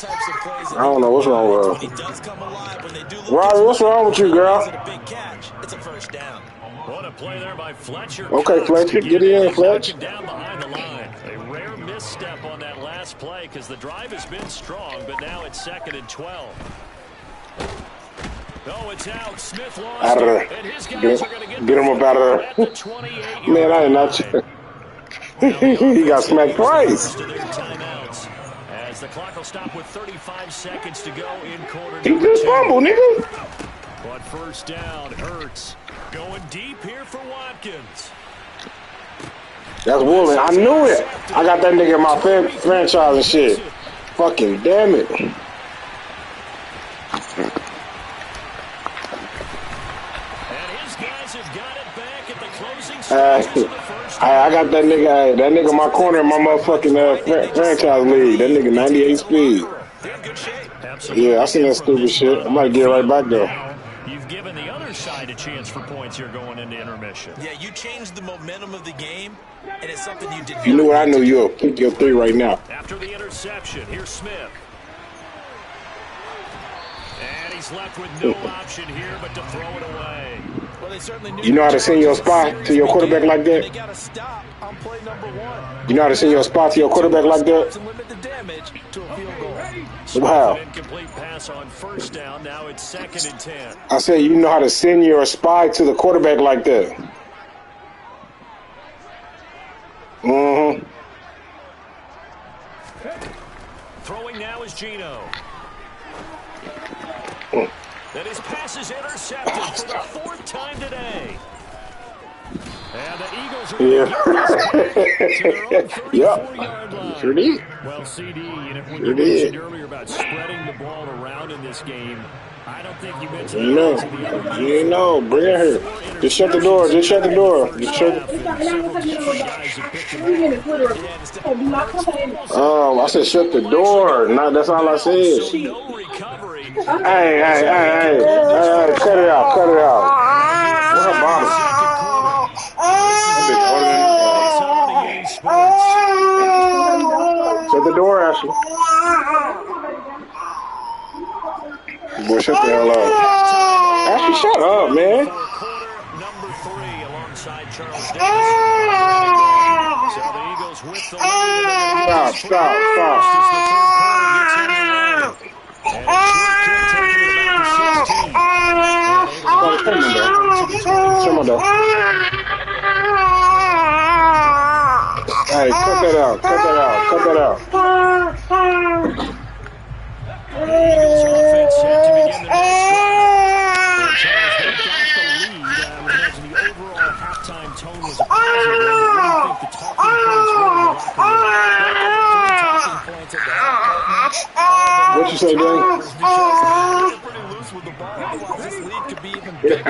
I don't know what's wrong with her. Robbie, what's wrong with you, girl? What a play there by Fletcher. Okay, Fletcher, get in, Fletcher. Down behind the line. A rare misstep on that last play because the drive has been strong, but now it's 2nd and 12. Oh, it's out. Smith lost out of there. And his guys are gonna get him up out of there. Man, I did not. He got smacked twice. As the clock will stop with 35 seconds to go in quarter. He just fumbled, nigga. But first down, Hurts going deep here for Watkins. That's Woolen. I knew it. I got that nigga in my franchise and shit. Fucking damn it. I got that nigga. That nigga in my corner in my motherfucking franchise league. That nigga 98 speed. Yeah, I seen that stupid shit. I might get right back there. You've given the other side a chance for points here going into intermission. Yeah, you changed the momentum of the game, and it's something you did. You knew what I knew. You'll pick your 3 right now. After the interception, here's Smith. And he's left with no option here but to throw it away. Well, they certainly knew you know how to send your spot to your quarterback like that? They got to stop on play number 1. You know how to send your spot to your quarterback like that? Limit the damage to a field goal. Wow. Incomplete pass on first down. Now it's 2nd and 10. I said you know how to send your spy to the quarterback like that. Mm-hmm. Throwing now is Geno. That his pass is intercepted for the 4th time today. And the Eagles are yep. Sure did. Well, CD, and if when you mentioned earlier about spreading the ball around in this game, I don't think you mentioned you know, bring it here. Just shut the door. Just shut the door. Just shut I said shut the door. No, that's all I said. Hey, cut it out. Cut it out. What's her bottom? Shut the door, Ashley. Boy, shut the hell up. Ashley, shut up, man. Number 3 alongside Charles Davis. So the Eagles with the lead. Stop. Hey, cut that out. Offense set to begin the next Charles, they got the lead. I would imagine the overall halftime tone was a positive one. What do you think the talking points were in the locker room? What you say, Dwayne? Pretty loose with the ball. Otherwise, this lead could be even bigger.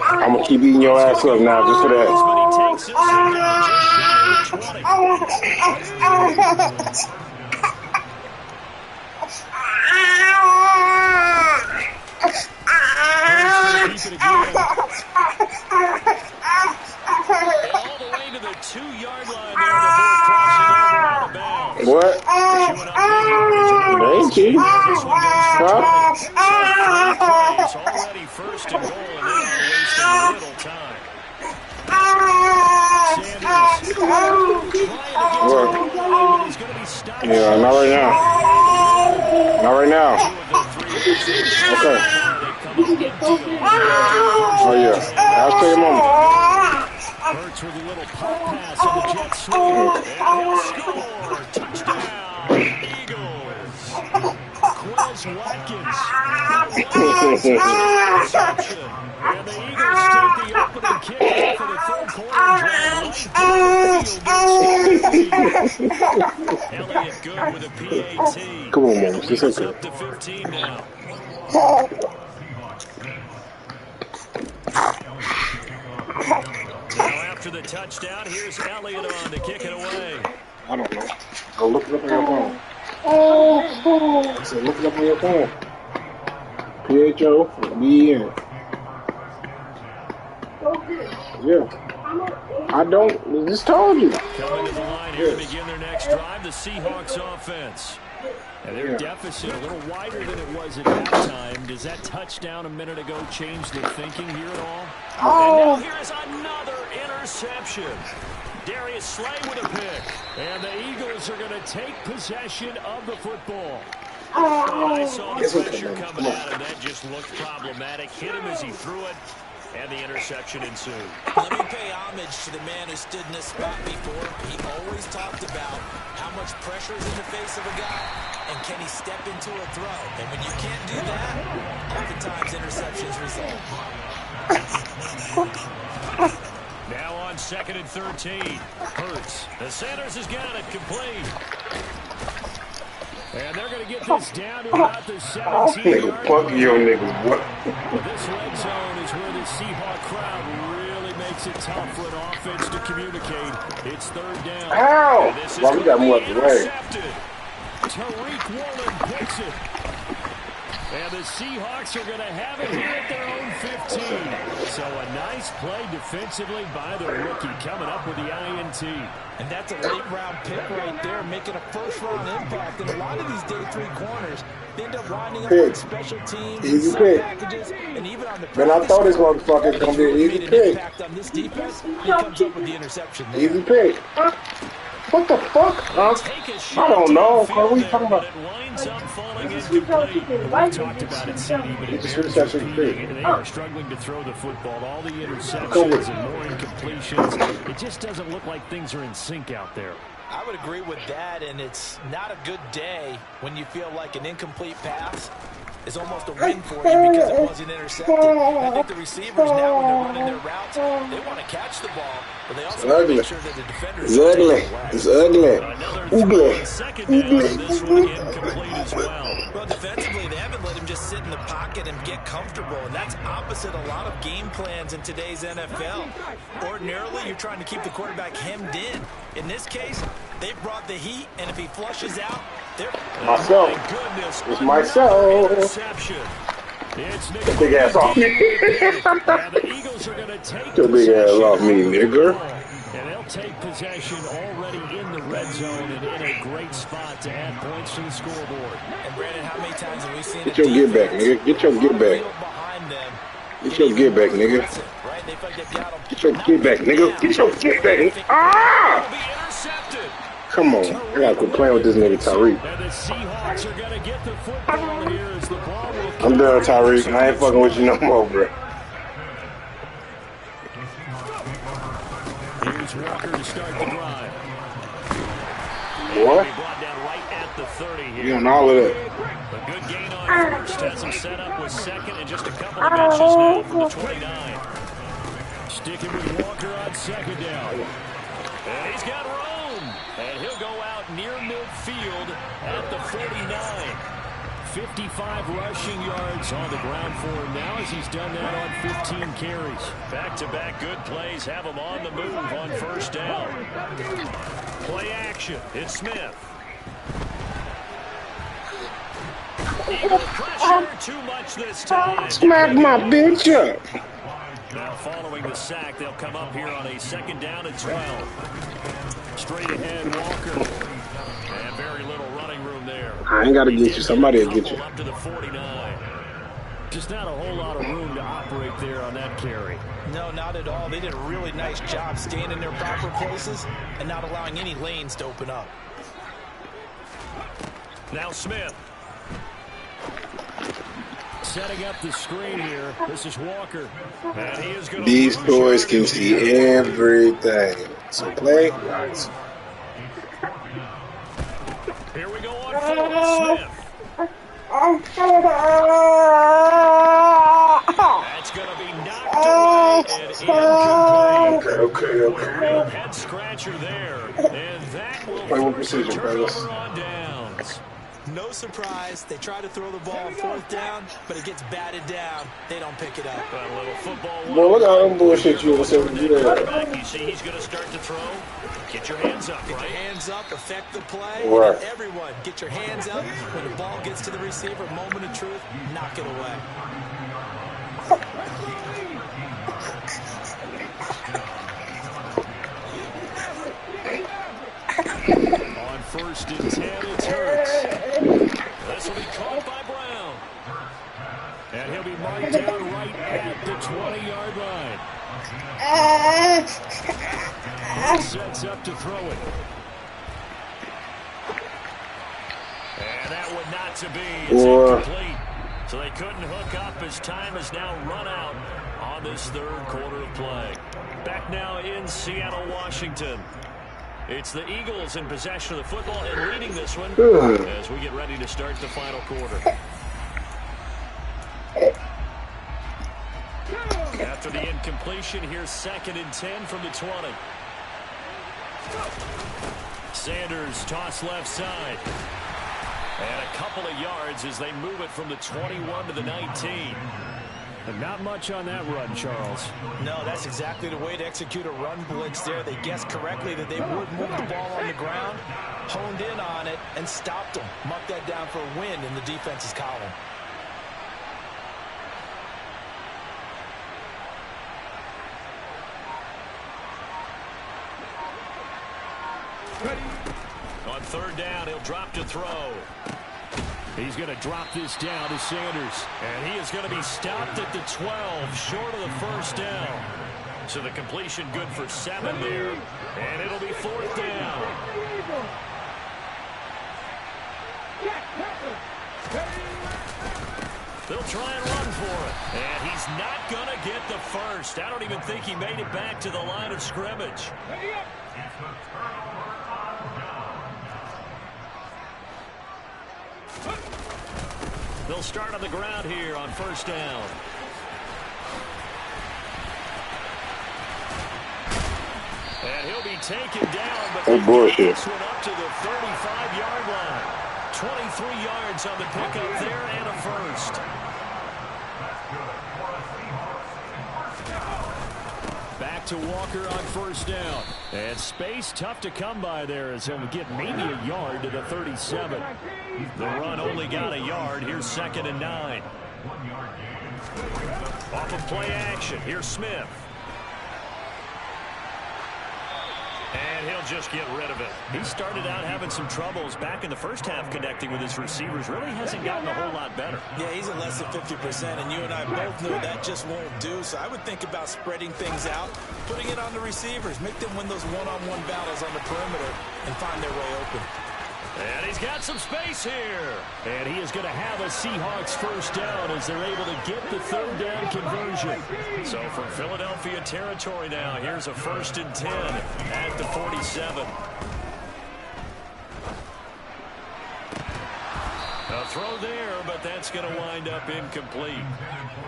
I'm gonna keep eating your ass up now just for that. All the way to the 2-yard line there before crossing over out of bounds. What? Thank you. Huh? Already 1st and goal, and they're not wasting a little time. What? Yeah, not right now. Not right now. Okay. Oh, yeah. I'll tell you, Mama. Hurts with a little pop pass on the jet sweep. And he'll score. Touchdown, Eagles. Quez Watkins. And the Eagles take the opening kick for the 3rd quarter. Elliott good with a PAT. Come on, Mama. It's okay. Up to 15 now. Now after the touchdown, here's Elliott on to kick it away. I don't know. Go look it up on your phone. I said look it up on your phone. PHOBN. Yeah. I don't. I just told you. Coming to the line here to begin their next drive, the Seahawks offense. And their deficit a little wider than it was at halftime. Does that touchdown a minute ago change the thinking here at all? Oh. And now here's another interception. Darius Slay with a pick. And the Eagles are going to take possession of the football. I saw the pressure coming at him. That just looked problematic. Hit him as he threw it. And the interception ensued. Let me pay homage to the man who stood in this spot before. He always talked about how much pressure is in the face of a guy, and can he step into a throw. And when you can't do that, oftentimes interceptions result. Now on 2nd and 13. Hurts. The Sanders has got it complete. And they're going to get this down to about the 17-yard Fuck you, niggas. What? This red zone is where the Seahawk crowd really makes it tough for an offense to communicate. It's 3rd down. Ow! Well, we got more away. Tariq Woolen picks it. And the Seahawks are going to have it here at their own 15. So a nice play defensively by the rookie coming up with the INT. And that's a late-round pick right there, making a first-round impact. And a lot of these day 3 corners end up winding up on special teams, easy pick. packages, and even on the Man, I thought this motherfucker was going to be an easy pick. Impact on this defense, he comes up with the interception there. Easy pick. What the fuck? I don't know. What are we talking about? It winds up falling incomplete. We talked about it, CD, but It's just interception free. they are struggling to throw the football. All the interceptions and more incompletions. It just doesn't look like things are in sync out there. I would agree with that, and it's not a good day when you feel like an incomplete pass is almost a win for you because it wasn't intercepted. I think the receivers now, when they're running their routes, they want to catch the ball, but they also want to make sure that the defenders It's ugly. It's ugly. Ugly. Second down, this one incomplete as well. Well, defensively, they haven't let him just sit in the pocket and get comfortable, and that's opposite a lot of game plans in today's NFL. Ordinarily, you're trying to keep the quarterback hemmed in. In this case, they've brought the heat, and if he flushes out, they're... Myself. Goodness, It's myself. interception. It's Nick Big ass off me. and the Eagles are going to take Your big ass off me, nigga. And they'll take possession already in the red zone and in a great spot to add points to the scoreboard. And Brandon, how many times have we seen Get your get back, nigga. Get your get back. behind them? Get your get back, nigga. Right? They feel like they've got him. Get your get back, nigga. Get your get back. Ah! Be intercepted. Come on. I gotta quit playing with this nigga Tariq. And the Seahawks are going to get the football here as the ball will I'm done, Tariq. I ain't fucking with you no more, bro. Here's Walker to start the drive. Boy, He brought down right at the 30 here. you on all of that. A good gain on first. Has him set up with second and just a couple of inches now from the 29. Sticking with Walker on 2nd down. And he's got room. And he'll go out near midfield at the 49. 55 rushing yards on the ground for him now as he's done that on 15 carries. Back-to-back good plays have him on the move on 1st down. Play action. It's Smith. Eagle pressure. Too much this time. Smack my bitch up. Now following the sack, they'll come up here on a 2nd down and 12. Straight ahead, Walker. And very little running room there. I ain't gotta get you. Somebody will get you. Up to the 49. Just not a whole lot of room to operate there on that carry. No, not at all. They did a really nice job staying in their proper places and not allowing any lanes to open up. Now Smith. Setting up the screen here. This is Walker. And he is going to These boys can see everything. So play. Nice. Here we go on 4th. Smith. That's going to be knocked away and incomplete. Okay. Head scratcher there. And that will Play with precision, fellas. turnover on downs. No surprise. They try to throw the ball on 4th down, but it gets batted down. They don't pick it up. A little football. Boy, look at all them bullshit you was saying. You see he's going to start to throw. Get your hands up, Get right? your hands up, affect the play. Right. And everyone, get your hands up. When the ball gets to the receiver, moment of truth, knock it away. First and 10, it's Hurts. This will be caught by Brown. And he'll be marked down right at the 20-yard line. He sets up to throw it. And that would not to be. It's incomplete. So they couldn't hook up as time has now run out on this third quarter of play. Back now in Seattle, Washington. It's the Eagles in possession of the football and leading this one as we get ready to start the final quarter. After the incompletion, here's 2nd and 10 from the 20. Sanders toss left side. And a couple of yards as they move it from the 21 to the 19. And not much on that run, Charles. No, that's exactly the way to execute a run blitz there. They guessed correctly that they would move the ball on the ground, honed in on it, and stopped them. Mark that down for a win in the defense's column. On third down, he'll drop to throw. He's going to drop this down to Sanders. And he is going to be stopped at the 12, short of the first down. So the completion good for 7 there. And it'll be 4th down. They'll try and run for it. And he's not going to get the first. I don't even think he made it back to the line of scrimmage. They'll start on the ground here on first down. And he'll be taken down, but they get this one up to the 35-yard line. 23 yards on the pickup there and a first. Back to Walker on first down. And space tough to come by there as he'll get maybe a yard to the 37. The run only got a yard. Here's 2nd and 9. Off of play action. Here's Smith. And he'll just get rid of it. He started out having some troubles back in the first half connecting with his receivers. Really hasn't gotten a whole lot better. Yeah, he's at less than 50%, and you and I both know that just won't do. So I would think about spreading things out, putting it on the receivers, make them win those one-on-one battles on the perimeter, and find their way open. And he's got some space here. And he is going to have a Seahawks first down as they're able to get the third down conversion. So from Philadelphia territory now, here's a 1st and 10 at the 47. A throw there, but that's going to wind up incomplete.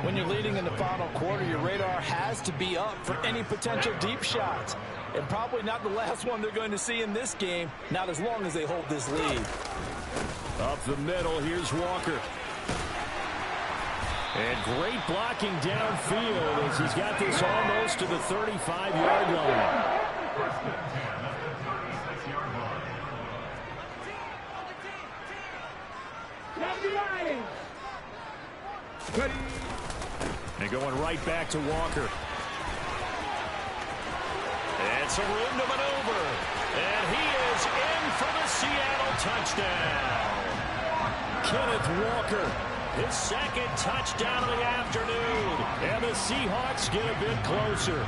When you're leading in the final quarter, your radar has to be up for any potential deep shots. And probably not the last one they're going to see in this game, not as long as they hold this lead. Up the middle, here's Walker. And great blocking downfield as he's got this almost to the 35-yard line. And going right back to Walker. And some room to maneuver. And he is in for the Seattle touchdown. Kenneth Walker, his 2nd touchdown of the afternoon. And the Seahawks get a bit closer.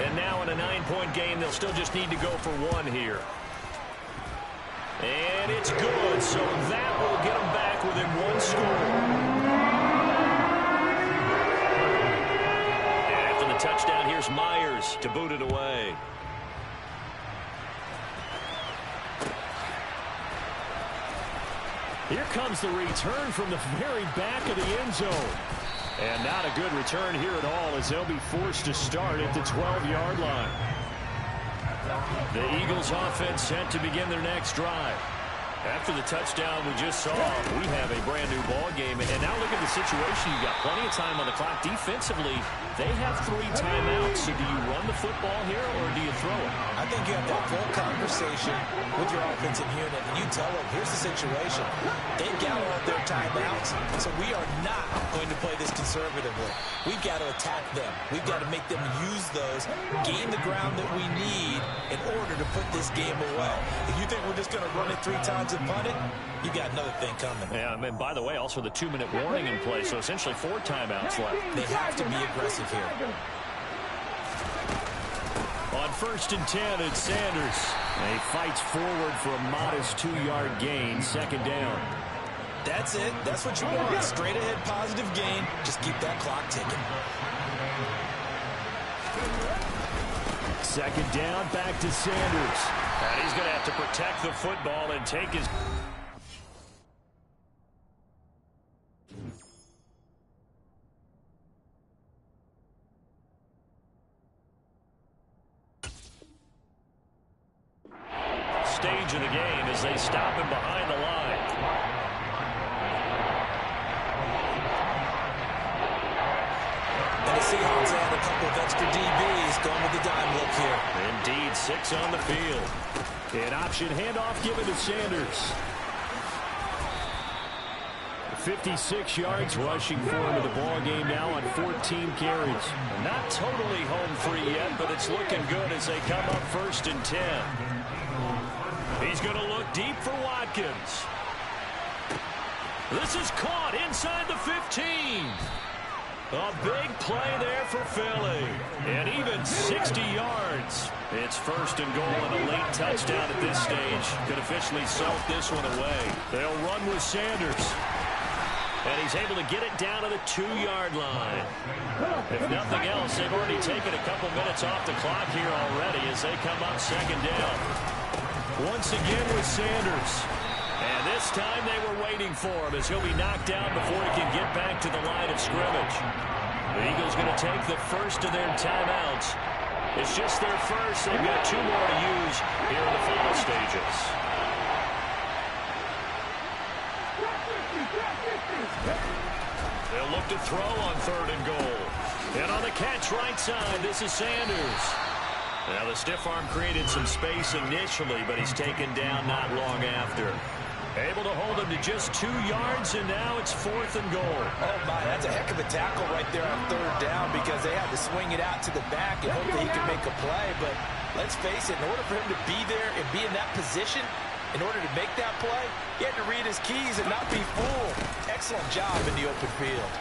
And now in a 9-point game, they'll still just need to go for 1 here. And it's good, so that will get them back within 1 score. Touchdown, here's Myers to boot it away. Here comes the return from the very back of the end zone. And not a good return here at all as they'll be forced to start at the 12-yard line. The Eagles offense set to begin their next drive. After the touchdown we just saw, we have a brand new ball game. And now look at the situation. You got plenty of time on the clock. Defensively, they have 3 timeouts. So do you run the football here or do you throw it? I think you have that full conversation with your offensive unit, and you tell them, here's the situation. They've got all of their timeouts, so we are not going to play this conservatively. We've got to attack them. We've got to make them use those, gain the ground that we need in order to put this game away. If you think we're just going to run it 3 times and punt it, you got another thing coming. Yeah, and by the way, also the 2-minute warning in play, so essentially 4 timeouts left. They have to be aggressive here. On 1st and 10, it's Sanders. He fights forward for a modest 2-yard gain, 2nd down. That's it. That's what you want. Straight ahead positive gain. Just keep that clock ticking. 2nd down, back to Sanders. And he's going to have to protect the football and take his... stage of the game as they stop him behind the line. And the Seahawks add a couple of extra DBs going with the dime look here. Indeed, 6 on the field. An option handoff given to Sanders. 56 yards rushing for him in the ball game now on 14 carries. Not totally home free yet, but it's looking good as they come up 1st and 10. He's going to look deep for Watkins. This is caught inside the 15. A big play there for Philly. And even 60 yards. It's 1st and goal and a late touchdown at this stage. Could officially salt this one away. They'll run with Sanders. And he's able to get it down to the 2-yard line. If nothing else, they've already taken a couple minutes off the clock here already as they come up 2nd down. Once again with Sanders. And this time they were waiting for him as he'll be knocked down before he can get back to the line of scrimmage. The Eagles going to take the first of their timeouts. It's just their first. They've got 2 more to use here in the final stages. They'll look to throw on 3rd and goal. And on the catch right side, this is Sanders. Now, the stiff arm created some space initially, but he's taken down not long after. Able to hold him to just 2 yards, and now it's 4th and goal. Oh, my, that's a heck of a tackle right there on 3rd down because they had to swing it out to the back and hope that he could make a play. But let's face it, in order for him to be there and be in that position, in order to make that play, he had to read his keys and not be fooled. Excellent job in the open field.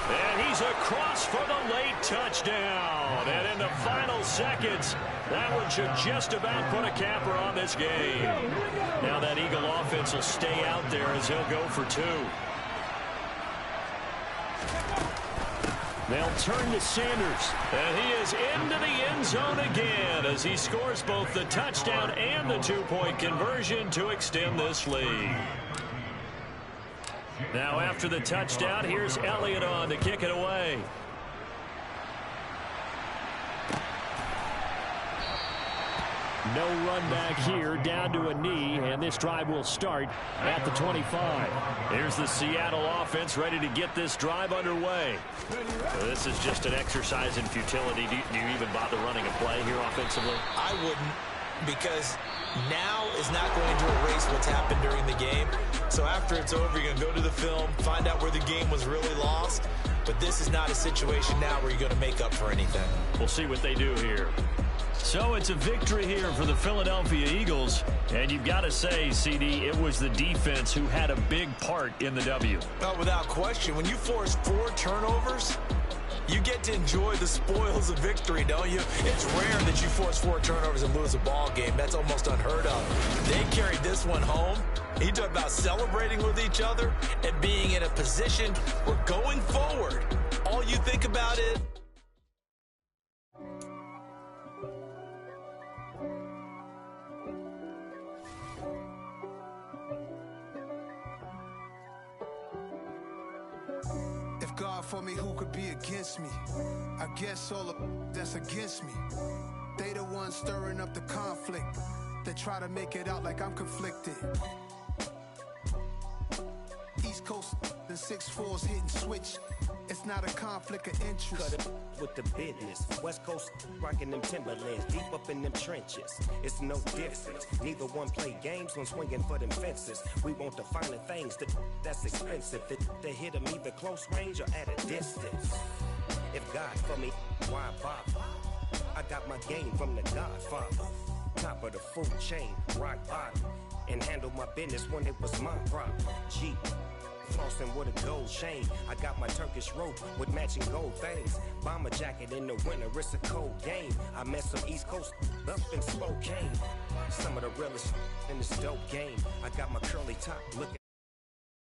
And he's across for the late touchdown. And in the final seconds, that one should just about put a capper on this game. Now that Eagle offense will stay out there as he'll go for 2. They'll turn to Sanders. And he is into the end zone again as he scores both the touchdown and the 2-point conversion to extend this lead. Now after the touchdown, here's Elliott on to kick it away. No run back here, down to a knee, and this drive will start at the 25. Here's the Seattle offense ready to get this drive underway. So this is just an exercise in futility. Do you even bother running a play here offensively? I wouldn't, because now is not going to erase what's happened during the game. So after it's over, you're going to go to the film, find out where the game was really lost. But this is not a situation now where you're going to make up for anything. We'll see what they do here. So it's a victory here for the Philadelphia Eagles. And you've got to say, CD, it was the defense who had a big part in the W. Oh, without question. When you force 4 turnovers, you get to enjoy the spoils of victory, don't you? It's rare that you force 4 turnovers and lose a ball game. That's almost unheard of. They carried this one home. You talk about celebrating with each other and being in a position where going forward, all you think about is... God for me, who could be against me? I guess all of that's against me. They the ones stirring up the conflict. They try to make it out like I'm conflicted. East Coast and 6'4s hitting switch. It's not a conflict of interest. Cut it with the business. West Coast rocking them Timberlands, deep up in them trenches. It's no difference. Neither one play games when swinging for them fences. We want the finer things that's expensive. That hit them either close range or at a distance. If God for me, why bother? I got my game from the Godfather. Top of the food chain, rock bottom. And handle my business when it was my problem. G. Flossing with a gold chain. I got my Turkish rope with matching gold things. Bomber jacket in the winter, it's a cold game. I met some East Coast up in Spokane. Some of the realest in this dope game. I got my curly top looking